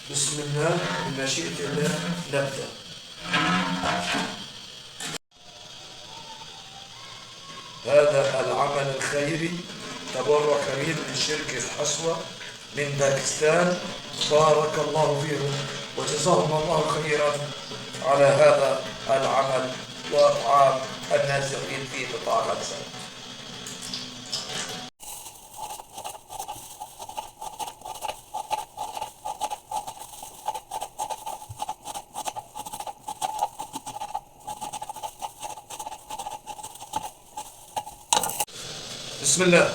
بسم الله بمشيئة الله نبدأ. هذا العمل الخيري تبرع كريم من شركة حصوة من باكستان، بارك الله فيهم وجزاهم الله خيرا على هذا العمل وإطعام النازحين في قطاع غزة. بسم الله.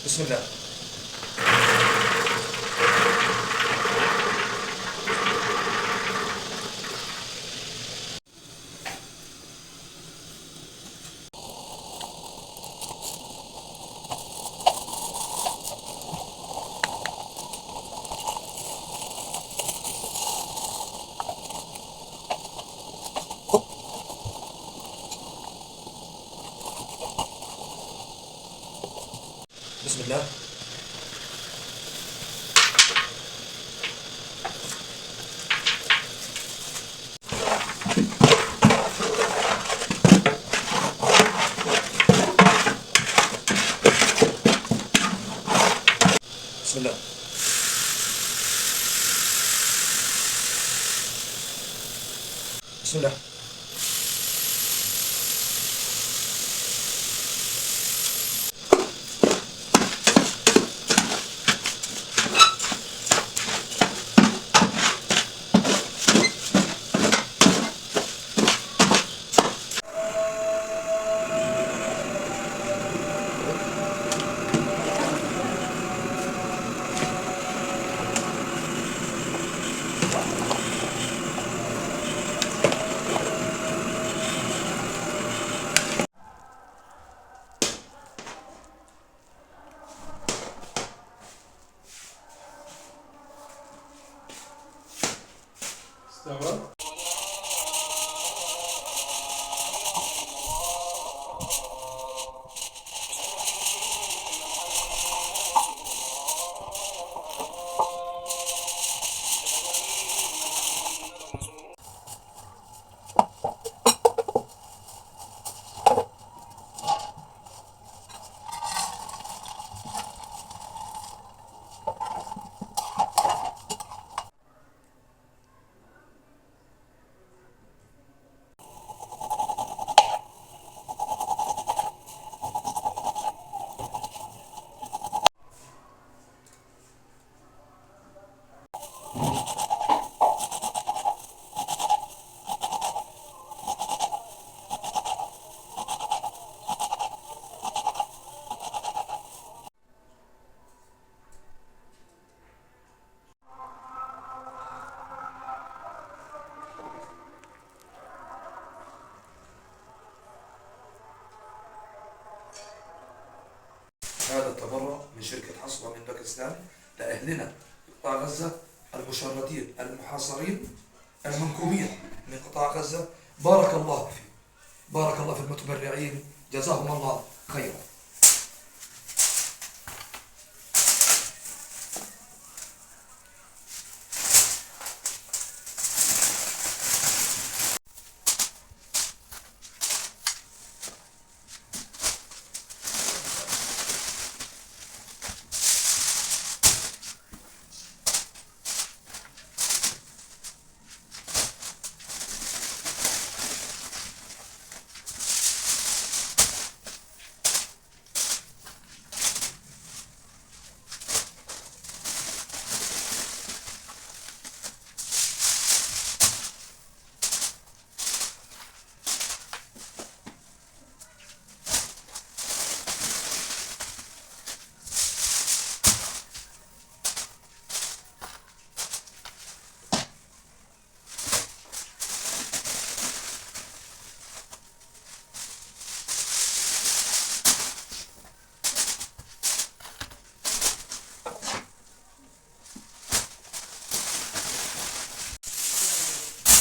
بسم الله. بسم الله. بسم الله. بسم الله. استوى. هذا التبرع من شركة حصوة من باكستان لأهلنا في قطاع غزة المشردين المحاصرين المنكوبين من قطاع غزة. بارك الله فيه، بارك الله في المتبرعين، جزاهم الله خيرا.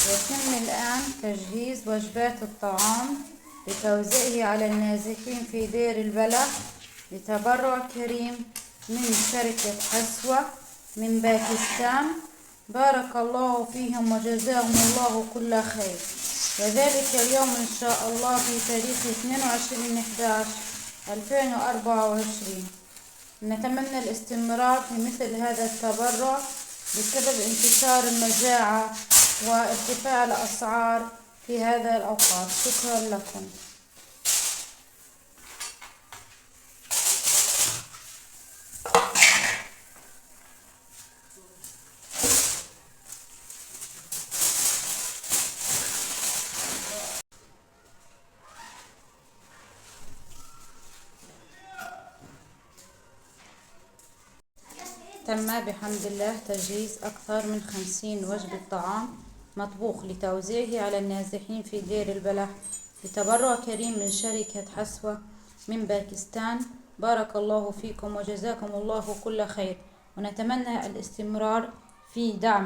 يتم الآن تجهيز وجبات الطعام لتوزيعه على النازحين في دير البلح بتبرع كريم من شركة حسوة من باكستان. بارك الله فيهم وجزاهم الله كل خير. وذلك اليوم إن شاء الله في تاريخ 22/11/2024. نتمنى الاستمرار في مثل هذا التبرع بسبب انتشار المجاعة وارتفاع الأسعار في هذا الأوقات. شكرا لكم. تم بحمد الله تجهيز أكثر من 50 وجبة طعام مطبوخ لتوزيعه على النازحين في دير البلح بتبرع كريم من شركة حسوة من باكستان. بارك الله فيكم وجزاكم الله كل خير. ونتمنى الاستمرار في دعم